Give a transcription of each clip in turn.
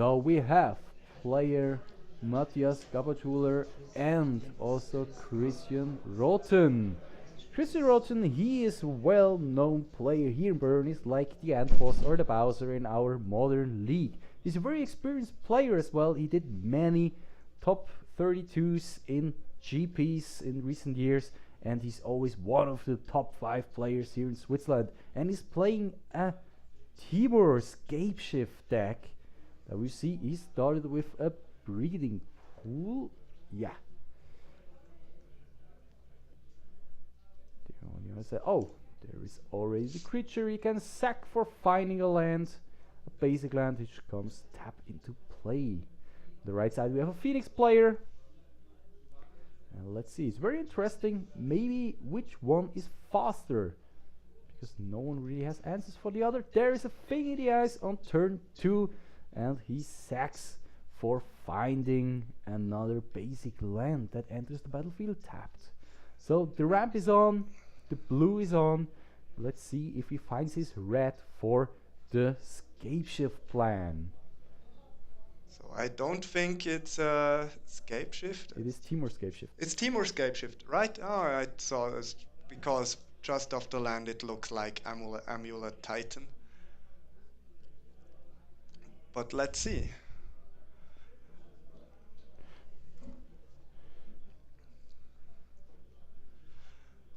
So we have player Mattias Gabathuler and also Christian Rothen. Christian Rothen, he is a well-known player here in Bern. He's like the Antboss or the Bowser in our modern league. He's a very experienced player as well. He did many top 32s in GPs in recent years, and he's always one of the top 5 players here in Switzerland. And he's playing a Temur Scapeshift deck. That we see he started with a breeding pool. Yeah. Oh, there is already the creature you can sack for finding a land, a basic land which comes tap into play. On the right side we have a Phoenix player. And let's see, it's very interesting maybe which one is faster, because no one really has answers for the other. There is a thing in the eyes on turn 2, and he sacks for finding another basic land that enters the battlefield tapped. So the ramp is on, the blue is on. Let's see if he finds his red for the Scapeshift plan. So I don't think it's Scapeshift. It is Temur Scapeshift. It's Temur Scapeshift, right? Oh, I saw this because just off the land it looks like Amulet Titan. But let's see.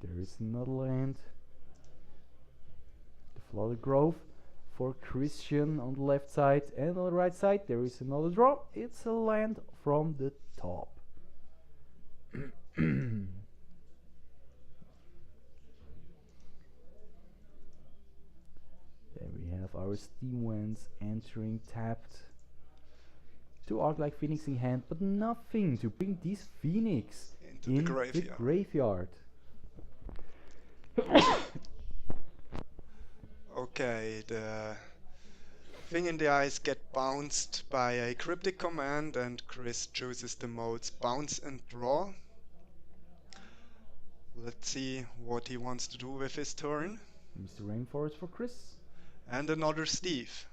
There is another land. The Flooded Grove for Christian on the left side, and on the right side there is another draw. It's a land from the top. There we have our Steam Wands entering tapped. 2 Arc-like Phoenix in hand, but nothing to bring this Phoenix into the graveyard. Okay, the thing in the eyes get bounced by a cryptic command, and Chris chooses the modes bounce and draw. Let's see what he wants to do with his turn. Mr. Rainforest for Chris. And another Steve.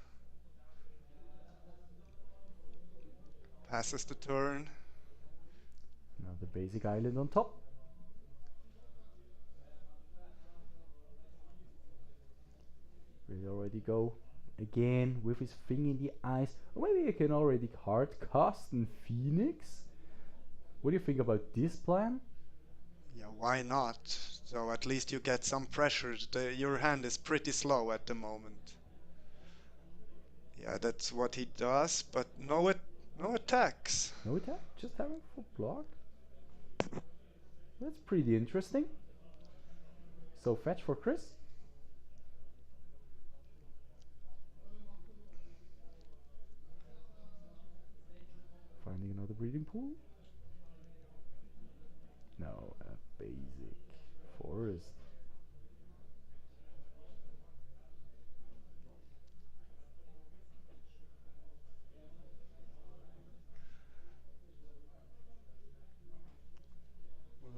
Passes the turn. Now the basic island on top. Will already go again with his thing in the eyes. Or maybe you can already hard cast in Phoenix. What do you think about this plan? Yeah, why not? So at least you get some pressure. Your hand is pretty slow at the moment. Yeah, that's what he does, but no attacks. No attack? Just having full block? That's pretty interesting. So fetch for Chris. Finding another breeding pool? No, a basic forest.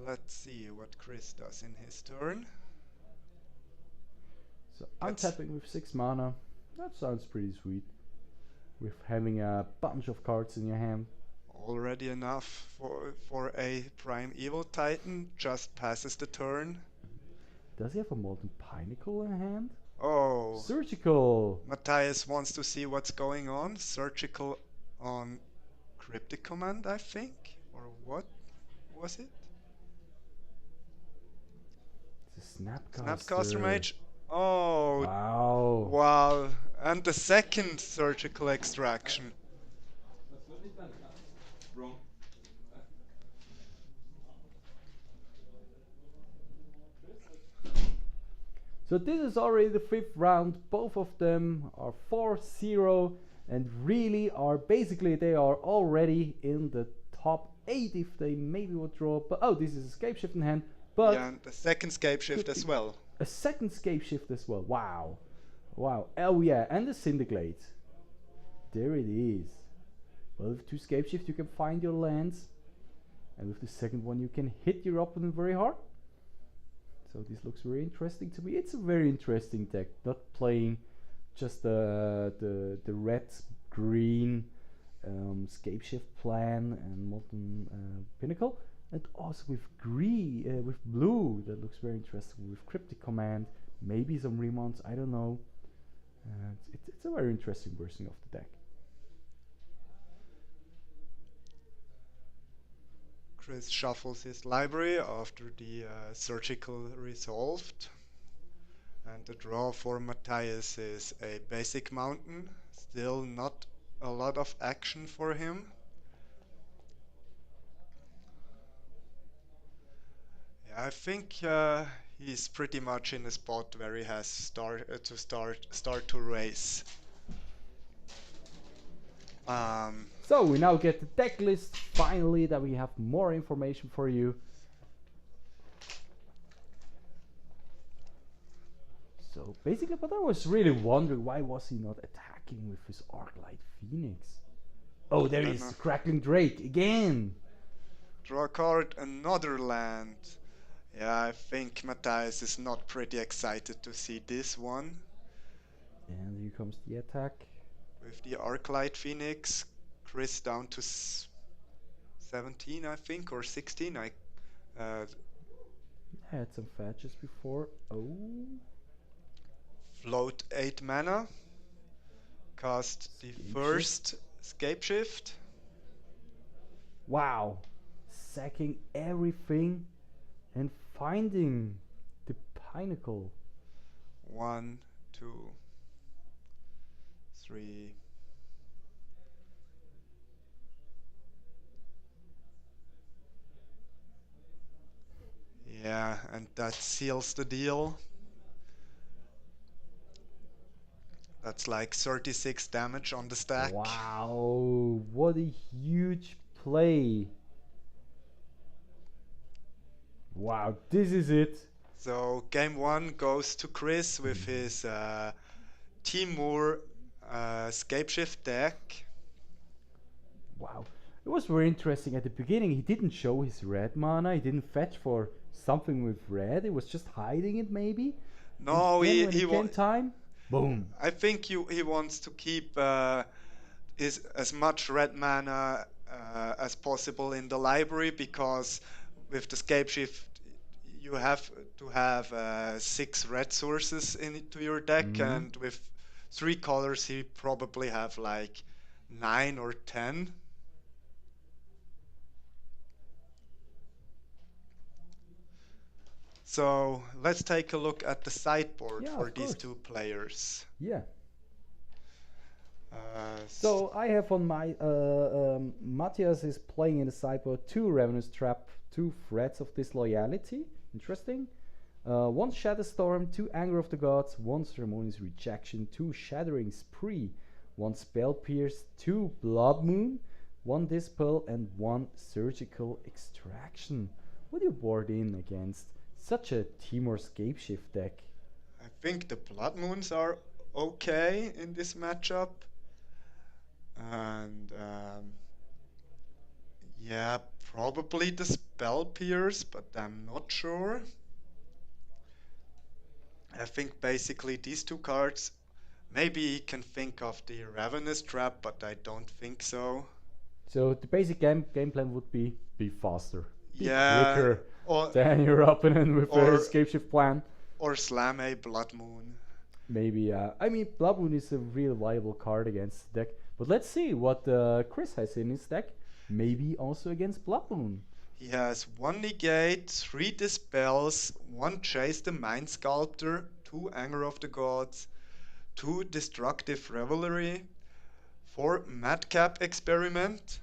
Let's see what Chris does in his turn. So untapping with 6 mana. That sounds pretty sweet. With having a bunch of cards in your hand. Already enough for a Prime Evil Titan. Just passes the turn. Does he have a Molten Pinnacle in hand? Oh. Surgical! Mattias wants to see what's going on. Surgical on Cryptic Command, I think? Or what was it? It's a Snapcaster. Snapcaster Mage. Oh. Wow. Wow. And the second Surgical Extraction. So this is already the 5th round. Both of them are 4-0 and really are basically they are already in the top 8 if they maybe would draw. But oh, this is a Scapeshift in hand. But yeah, and the second Scapeshift as well. A second Scapeshift as well. Wow. Wow. Oh yeah, and the Syndiglade. There it is. Well, with 2 Scapeshift you can find your lands. And with the second one you can hit your opponent very hard. So this looks very interesting to me. It's a very interesting deck. Not playing just the red, green Scapeshift plan and Molten Pinnacle, and also with with blue that looks very interesting with Cryptic Command, maybe some remounts, I don't know. It's a very interesting version of the deck. Chris shuffles his library after the surgical resolved. And the draw for Mattias is a basic mountain. Still not a lot of action for him. Yeah, I think he's pretty much in a spot where he has start to race. So we now get the deck list finally, that we have more information for you. So basically, but I was really wondering, why was he not attacking with his Arclight Phoenix? Oh, there is Crackling Drake again. Draw a card, another land. Yeah, I think Mattias is not pretty excited to see this one. And here comes the attack. With the Arclight Phoenix, Chris down to 17, I think, or 16. I had some fetches before. Oh. Float 8 mana. Cast the first Scapeshift. Wow. Sacking everything and finding the Pinnacle. 1, 2, 3. Yeah, and that seals the deal. That's like 36 damage on the stack. Wow, what a huge play. Wow, this is it. So game 1 goes to Chris with his Temur Scapeshift deck. Wow, it was very interesting. At the beginning, he didn't show his red mana. He didn't fetch for something with red. It was just hiding it, maybe. No, when it came time, boom. I think he wants to keep as much red mana as possible in the library, because with the Scapeshift you have to have 6 red sources into your deck, and with 3 colors he probably have like 9 or 10. So let's take a look at the sideboard for these two players. Yeah. So I have on my Mattias is playing in the sideboard 2 Ravenous Trap, 2 Threats of Disloyalty. Interesting. 1 Shadow Storm, 2 Anger of the Gods, 1 Ceremonious Rejection, 2 Shattering Spree, 1 Spell Pierce, 2 Blood Moon, 1 Dispel, and 1 Surgical Extraction. What do you board in against such a Temur Scapeshift deck? I think the Blood Moons are okay in this matchup. And yeah, probably the Spell Pierce, but I'm not sure. I think basically these 2 cards, maybe he can think of the Ravenous Trap, but I don't think so. So the basic game plan would be faster, be quicker than your opponent with a Scapeshift plan. Or slam a Blood Moon. Maybe, I mean, Blood Moon is a real viable card against the deck. But let's see what Chris has in his deck. Maybe also against Blood Moon. He has 1 Negate, 3 Dispels, 1 Chase the Mind Sculptor, 2 Anger of the Gods, 2 Destructive Revelry, 4 Madcap Experiment,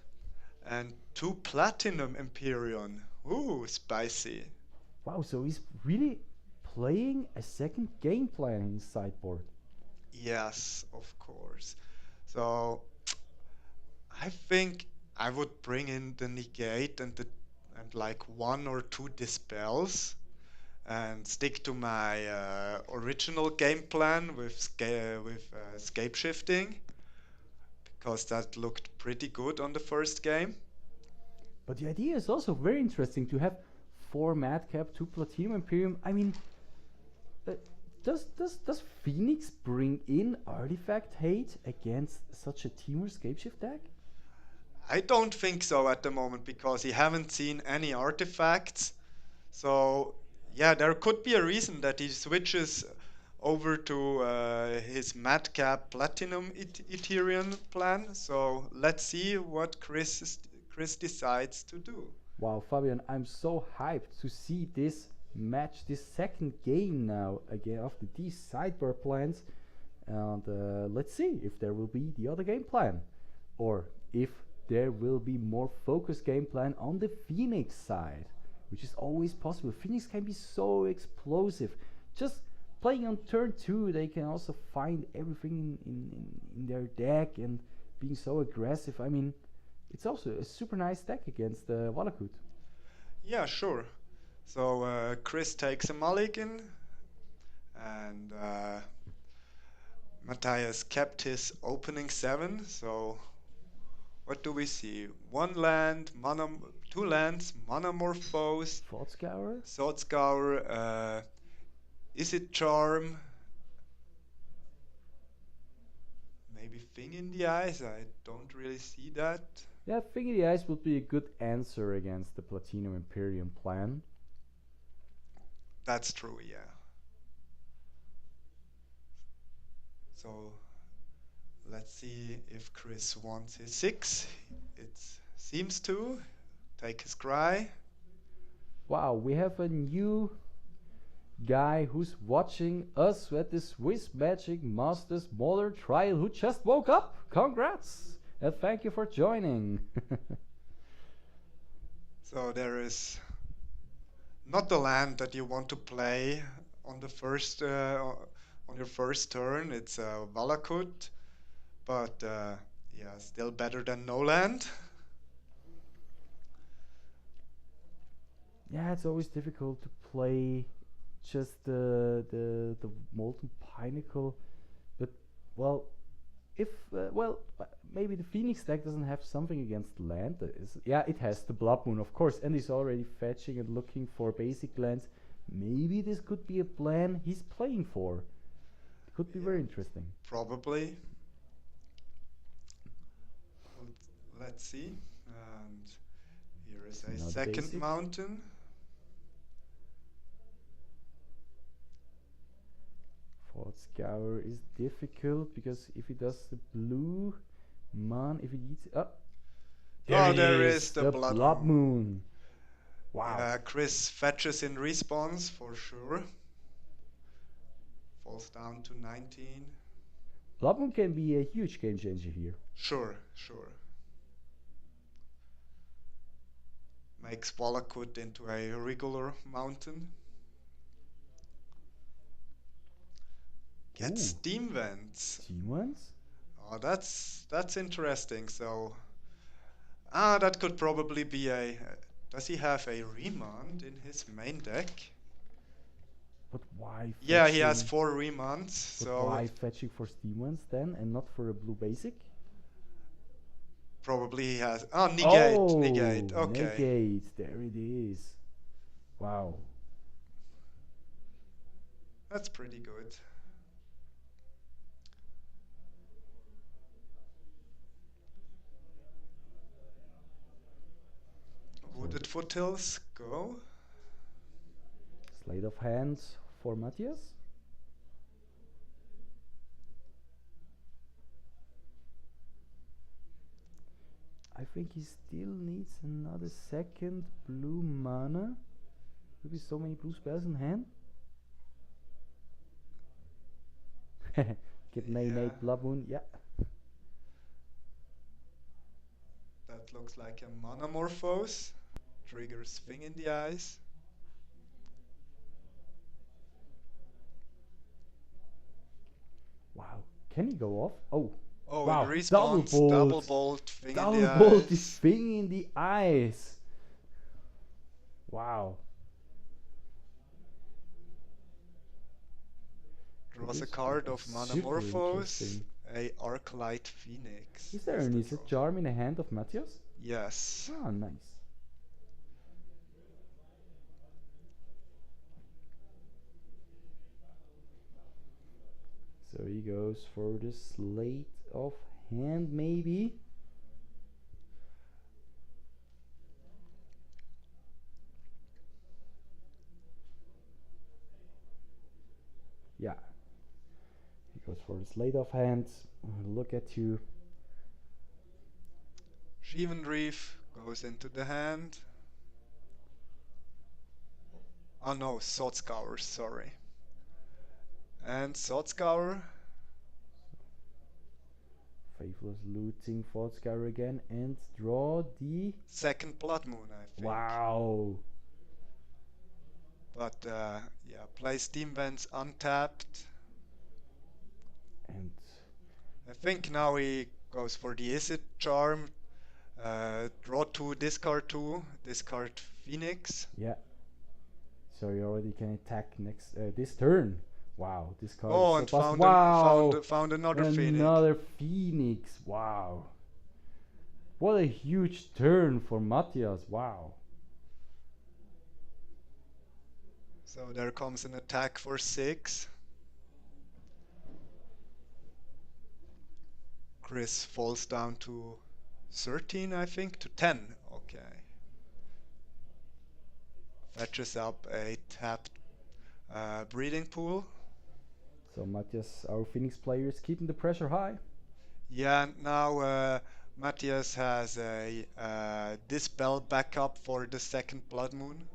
and 2 Platinum Empyrean. Ooh, spicy. Wow, so he's really playing a second game plan in his sideboard. Yes, of course. So I think I would bring in the Negate and like 1 or 2 Dispels, and stick to my original game plan with scape shifting, because that looked pretty good on the first game. But the idea is also very interesting to have 4 Madcap, 2 Platinum Imperium. I mean, does Phoenix bring in artifact hate against such a Temur Scapeshift deck? I don't think so at the moment because he haven't seen any artifacts. So yeah, there could be a reason that he switches over to his Madcap Platinum Ethereum plan. So let's see what Chris decides to do. Wow, Fabian, I'm so hyped to see this match, this second game now again after these sidebar plans. And let's see if there will be the other game plan, or if there will be more focused game plan on the Phoenix side, which is always possible. Phoenix can be so explosive. Just playing on turn 2, they can also find everything in their deck and being so aggressive. I mean, it's also a super nice deck against Valakut. Yeah, sure. So Chris takes a mulligan, and Mattias kept his opening 7. So what do we see? 1 land, mana, 2 lands, Monomorphose, Thought Scour? Sword Scour, is it Charm? Maybe Thing in the Eyes? I don't really see that. Yeah, Thing in the Eyes would be a good answer against the Platinum Imperium plan. That's true, yeah. So let's see if Chris wants his 6. It seems to. Take his Cry. Wow, we have a new guy who's watching us at the Swiss Magic Masters Modern Trial who just woke up. Congrats! And thank you for joining. So there is not the land that you want to play on the first on your first turn. It's Valakut, but yeah, still better than no land. Yeah, it's always difficult to play just the Molten Pinnacle, but well, if maybe the Phoenix deck doesn't have something against land. Yeah, it has the Blood Moon, of course, and he's already fetching and looking for basic lands. Maybe this could be a plan he's playing for. It could be very interesting. Probably. Let's see. And here is a second basic. mountain. Thought Scour is difficult because if he does the blue if he needs There is the Blood Moon. Wow. Yeah, Chris fetches in response for sure. Falls down to 19. Blood Moon can be a huge game changer here. Sure. Makes Valakut into a regular mountain. Gets Steam Vents. Steam Vents? Oh, that's interesting. So, that could probably be a. Does he have a Remand in his main deck? But why? Yeah, he has 4 Remands. So why fetching for Steam Vents then, and not for a blue basic? Probably he has. Oh, negate. Okay. Negate. There it is. Wow. That's pretty good. Wooded Foothills, go. Sleight of hand for Mattias. I think he still needs another second blue mana. Maybe so many blue spells in hand. Get Nate Blood Moon, yeah. That looks like a Monomorphose. Triggers Thing in the Eyes. Wow, can he go off? Oh, wow. It respawns, double bolt, Thing in the Eyes. Double bolt is Thing in the Eyes. Wow. Draws a card of Monomorphose, a Arclight Phoenix. Is there an Izzet Charm in the hand of Mattias? Yes. Ah, nice. So he goes for the Sleight of Hand, maybe. Goes for the sleight of hand. Look at you. Sheavenreef goes into the hand. Oh no, Sword Scour, sorry. And Sword Scour. Faithless looting Sword Scour again and draw the Second Blood Moon, I think. Wow. But yeah, play Steam Vents untapped. And I think now he goes for the Is It Charm. Draw 2, discard 2, discard Phoenix. yeah. So you already can attack next this turn. Wow, this card Oh, is and so fast. found, Wow. found another Phoenix. Another Phoenix. Wow. What a huge turn for Mattias. Wow. So there comes an attack for 6. Chris falls down to 13, I think, to 10. Okay. Fetches up a tapped breeding pool. So Mattias, our Phoenix player, is keeping the pressure high. Yeah, and now Mattias has a Dispel backup for the second Blood Moon.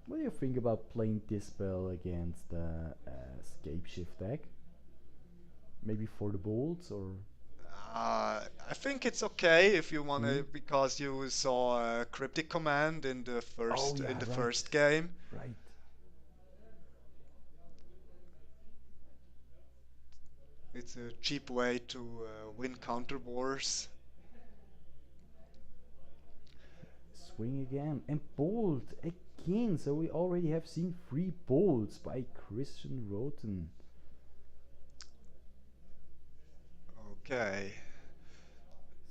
What do you think about playing Dispel against the Scapeshift deck? Maybe for the bolts or? I think it's okay if you want to, because you saw Cryptic Command in the first game. Right. It's a cheap way to win counter wars. Swing again and bolt again. So we already have seen 3 bolts by Christian Rothen. Okay.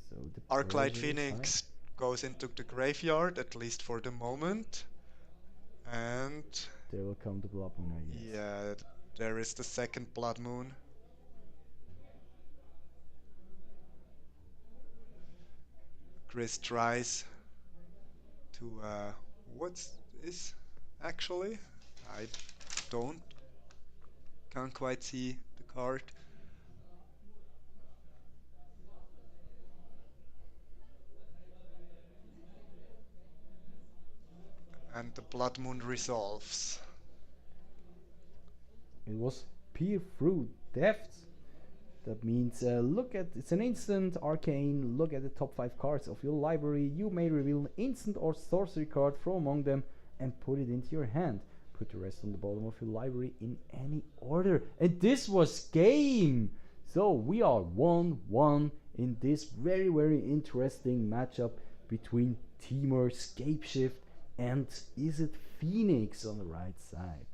So the Arclight pressure is Phoenix goes into the graveyard, at least for the moment. And there will come the Blood Moon, I guess. yeah, there is the second Blood Moon. Chris tries to what's this actually? I can't quite see the card. And the Blood Moon resolves. It was Peer Through Depths. That means it's an instant arcane. Look at the top 5 cards of your library. You may reveal an instant or sorcery card from among them and put it into your hand. Put the rest on the bottom of your library in any order. And this was game! So we are 1-1 in this very, very interesting matchup between Temur, Scapeshift, and Is It Phoenix on the right side.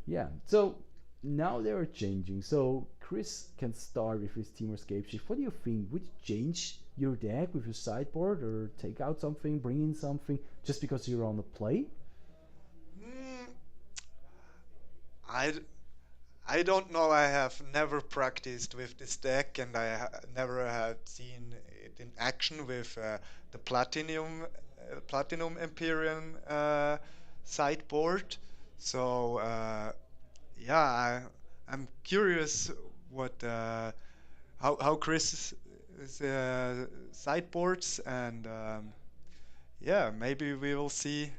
Yeah, so now they are changing. So Chris can start with his Temur Scapeshift. What do you think? Would you change your deck with your sideboard or take out something, bring in something just because you're on the play? I don't know. I have never practiced with this deck, and I never have seen it in action with the Platinum Empyrean sideboard. So yeah, I'm curious what how Chris sideboards, and yeah, maybe we will see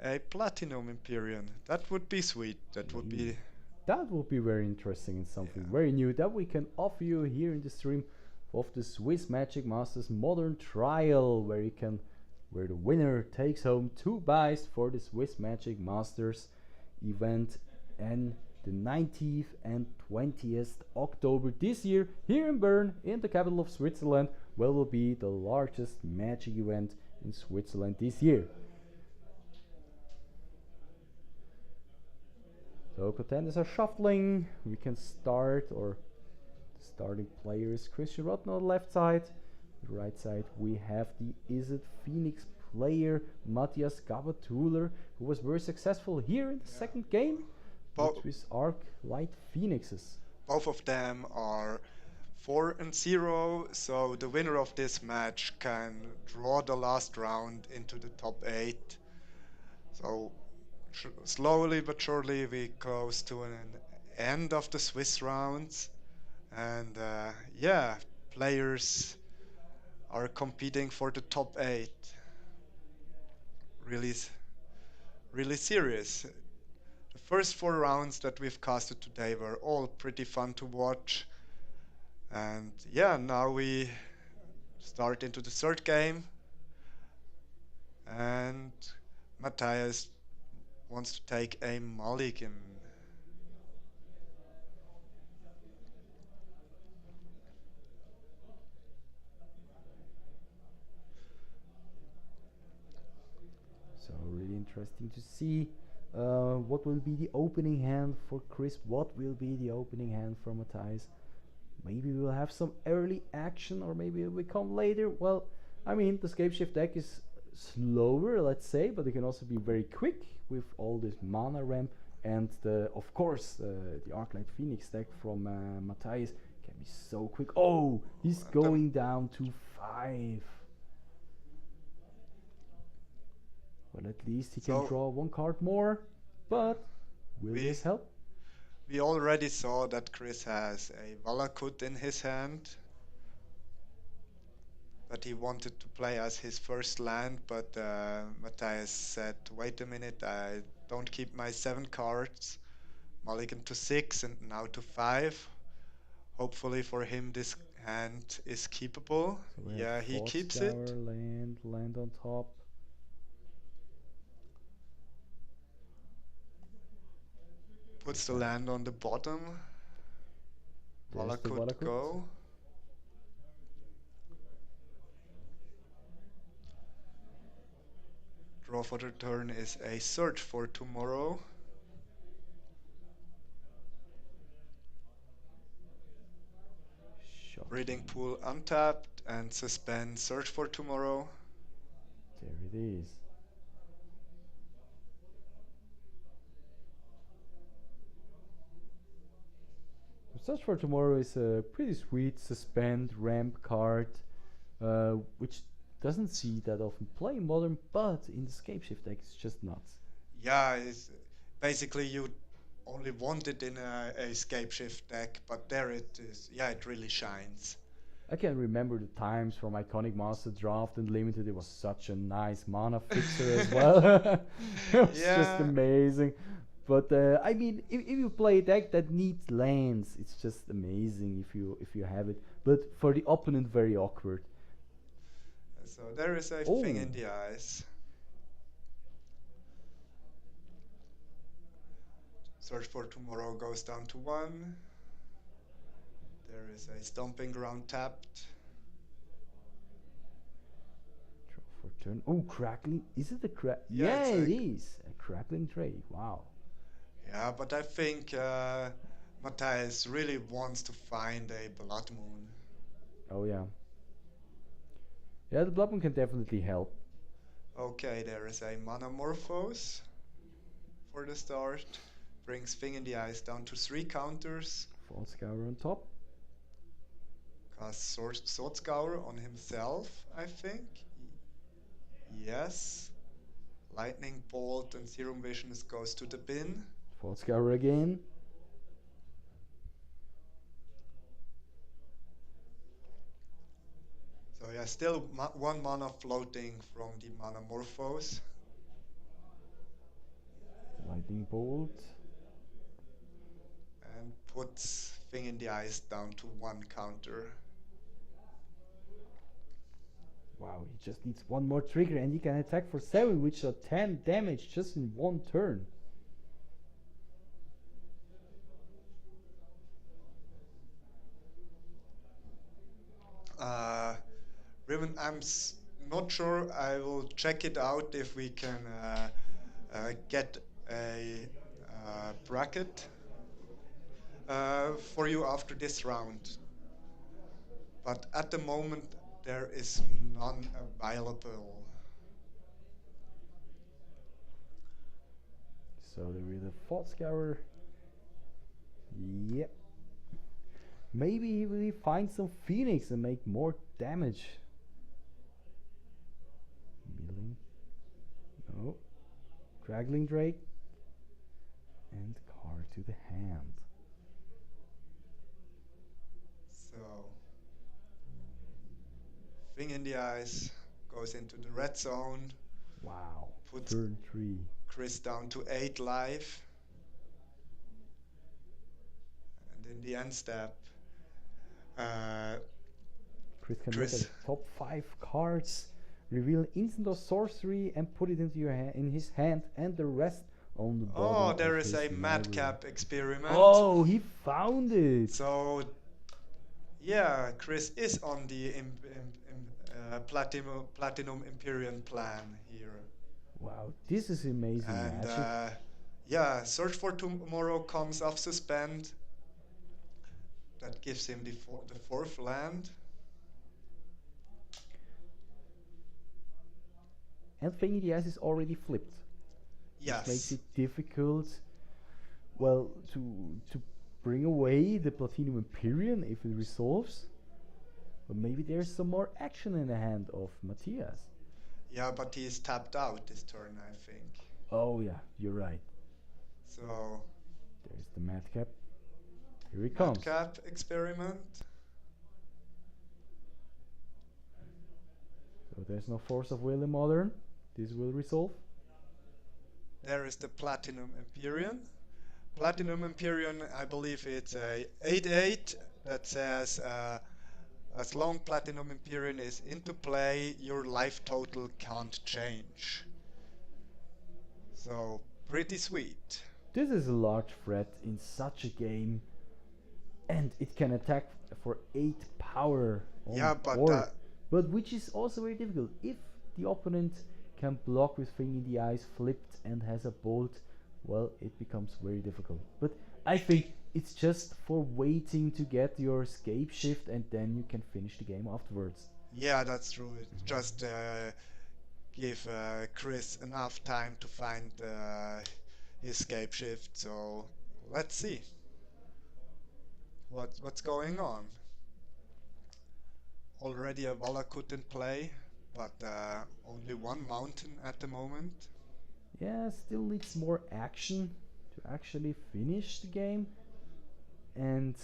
a Platinum Empyrean. That would be sweet. That would be very interesting and something very new that we can offer you here in the stream of the Swiss Magic Masters Modern Trial, where the winner takes home 2 buys for the Swiss Magic Masters event and the 19th and 20th October this year here in Bern, in the capital of Switzerland, where will be the largest magic event in Switzerland this year. So contenders are shuffling. We can start, or the starting player is Christian Rothen on the left side. The right side we have the Is It Phoenix player Mattias Gabathuler, who was very successful here in the second game with his Arc-Light Phoenixes. Both of them are 4-0, so the winner of this match can draw the last round into the top 8. So slowly but surely we close to an end of the Swiss rounds, and yeah, players are competing for the top 8. Really, really serious. The first 4 rounds that we've casted today were all pretty fun to watch, and yeah, now we start into the third game, and Mattias wants to take a mulligan. So really interesting to see what will be the opening hand for Chris. What will be the opening hand for Mattias? Maybe we'll have some early action, or maybe it will come later. Well, I mean, the Scapeshift deck is slower, let's say, but it can also be very quick with all this mana ramp, and of course the Arclight Phoenix deck from Mattias can be so quick. Oh, he's going down to 5. But at least he can draw 1 card more. But will this help? We already saw that Chris has a Valakut in his hand that he wanted to play as his first land, but Mattias said, wait a minute, I don't keep my 7 cards. Mulligan to 6 and now to 5. Hopefully for him this hand is keepable. So yeah, he keeps it. Land on top. Puts the land on the bottom. Valakut go. Draw for the turn is a Search for Tomorrow. Breeding Pool untapped and suspend Search for Tomorrow. There it is. Search for Tomorrow is a pretty sweet suspend ramp card, which doesn't see that often play in Modern, but in the Scapeshift deck it's just nuts. Yeah, it's basically you only want it in a Scapeshift deck, but there it is. Yeah, it really shines. I can remember the times from Iconic Master Draft and Limited. It was such a nice mana fixer as well. It was just amazing. But I mean, if you play a deck that needs lands, it's just amazing if you have it. But for the opponent, very awkward. So there is a thing in the eyes. Search for Tomorrow goes down to 1. There is a Stomping Ground tapped. Draw for turn. Oh, Crackling. Is it a crack? Yeah, it is. A Crackling Trade. Wow. Yeah, but I think Mattias really wants to find a Blood Moon. Oh, yeah. Yeah, the Blood Moon can definitely help. Okay, there is a Manamorphose for the start. Brings Thing in the Eyes down to 3 counters. Thought Scour on top. Cast Sword Scour on himself, I think. Yes. Lightning Bolt and Serum Visions goes to the bin. Thought Scour again. So yeah, still 1 mana floating from the Manamorphose. Lightning Bolt. And puts Thing in the Eyes down to 1 counter. Wow, he just needs 1 more trigger and he can attack for 7, which are 10 damage just in 1 turn. Riven, I'm not sure. I will check it out if we can get a bracket for you after this round. But at the moment, there is none available. So there is a Thought Scour. Yep. Maybe he will find some Phoenix and make more damage. Milling. No. Craggling Drake, and card to the hand. So, Thing in the Eyes goes into the red zone, Wow. puts Turn 3. Chris down to 8 life. And in the end step, Chris can Chris. look at the top 5 cards, reveal instant or sorcery, and put it into in his hand, and the rest on the bottom. Oh, there of is his a madcap experiment. Oh, he found it! So, yeah, Chris is on the Platinum Empyrean plan here. Wow, this is amazing And magic. yeah, Search for Tomorrow comes off suspend. That gives him the fourth land. And Thing in the Eyes is already flipped. Yes. Which makes it difficult, well, to bring away the Platinum Empyrean if it resolves. But maybe there's some more action in the hand of Mattias. Yeah, but he is tapped out this turn, I think. Oh yeah, you're right. So there's the madcap. Here he comes. Madcap experiment. So there's no Force of Will in Modern. This will resolve. There is the Platinum Empyrean. Platinum Empyrean, I believe it's a 8/8 that says as long Platinum Empyrean is into play, your life total can't change. So pretty sweet. This is a large threat in such a game, and it can attack for 8 power on Yeah, but board. But which is also very difficult. If the opponent can block with Thing in the Eyes flipped and has a bolt, well, it becomes very difficult. But I think it's just for waiting to get your Scapeshift, and then you can finish the game afterwards. Yeah, that's true. Just give Chris enough time to find his Scapeshift. So let's see what's going on. Already a Valakut in play, but only one mountain at the moment. Yeah, still needs more action to actually finish the game. And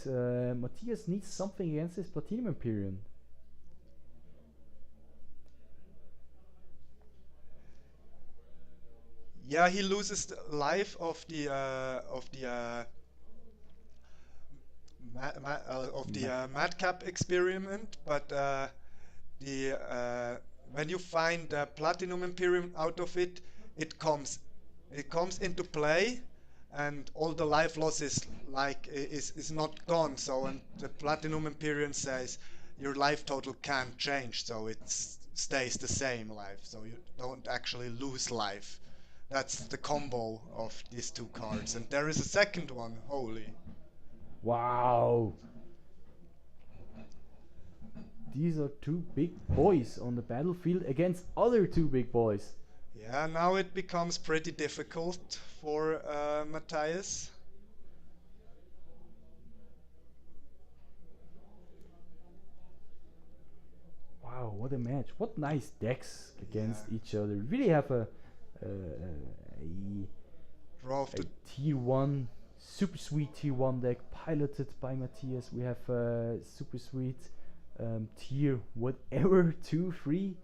Mattias needs something against his Platinum Empyrean. Yeah, he loses the life of the madcap experiment, but when you find the Platinum Imperium out of it, it comes into play, and all the life loss is not gone. So, and the Platinum Imperium says your life total can't change, so it stays the same life. So you don't actually lose life. That's the combo of these two cards, and there is a second one. Holy! Wow! These are two big boys on the battlefield against other two big boys. Yeah, now it becomes pretty difficult for Mattias. Wow, what a match. What nice decks against Yeah. each other. Really have a Draw of the tier 1, super sweet tier 1 deck piloted by Mattias. We have super sweet tier whatever 2-3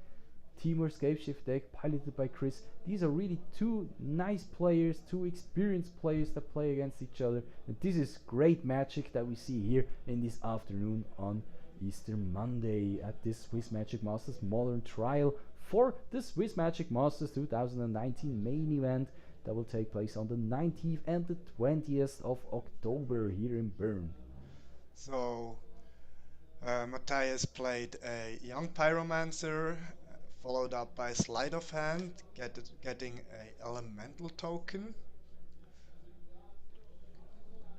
Temur Scapeshift deck piloted by Chris. These are really two nice players, two experienced players that play against each other, and this is great magic that we see here in this afternoon on Easter Monday at this Swiss Magic Masters Modern Trial for the Swiss Magic Masters 2019 main event that will take place on the 19th and the 20th of October here in Bern. So Mattias played a Young Pyromancer, followed up by Sleight of Hand, getting a Elemental token.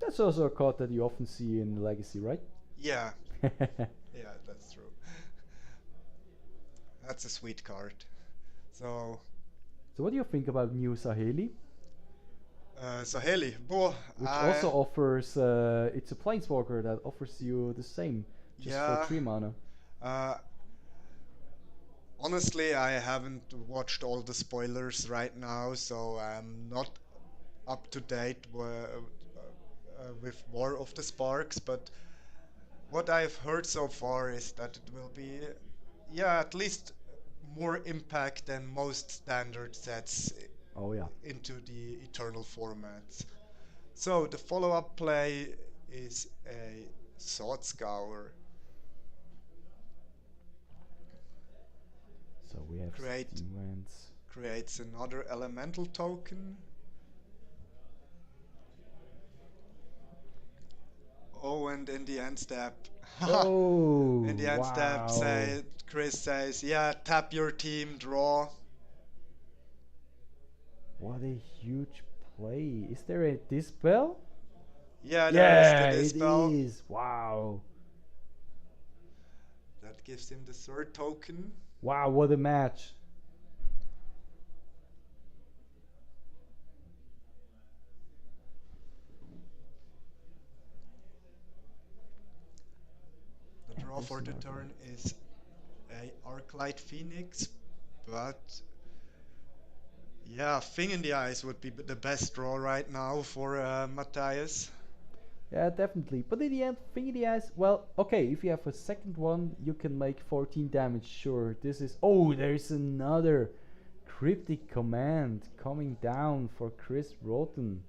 That's also a card that you often see in Legacy, right? Yeah, yeah, that's true. That's a sweet card. So what do you think about new Saheli? Saheli, boh, Which also offers, it's a Planeswalker that offers you the same, just yeah, for 3 mana. Honestly, I haven't watched all the spoilers right now, so I'm not up to date with War of the Sparks, but what I've heard so far is that it will be, yeah, at least more impact than most standard sets Oh yeah. into the Eternal formats. So the follow-up play is a Sword Scour. So we have Create Steamlands. creates another elemental token. Oh, and in the end step, Oh in the end step, wow. Chris says, "Yeah, tap your team, draw." What a huge play. Is there a dispel? Yeah, there is the Yeah, it dispel. is. Wow. That gives him the third token. Wow, what a match. The And draw there's for the another one. turn is a Arclight Phoenix, but yeah, Thing in the Eyes would be the best draw right now for Mattias. Yeah, definitely. But in the end, Thingy eyes. Well, okay, if you have a second one, you can make 14 damage. Sure, this is. Oh, there's another cryptic command coming down for Chris Rothen.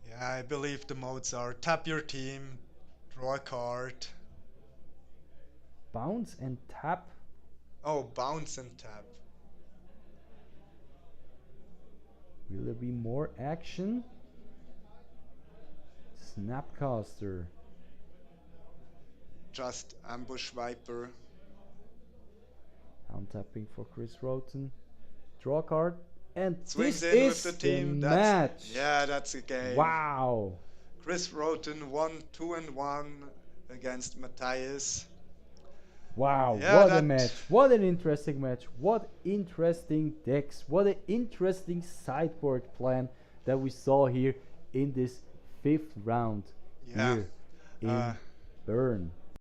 Yeah, I believe the modes are tap your team, draw a card. Bounce and tap. Oh, bounce and tap. Will there be more action? Snapcaster. Just ambush Viper. Untapping for Chris Rothen. Draw a card. And Swings this in with the is the team. match. That's a game. Wow. Chris Rothen won 2-1 against Mattias. Wow, Yeah, what a that match. What an interesting match. What interesting decks. What an interesting sideboard plan that we saw here in this 5th round yeah. here in Uh, Bern.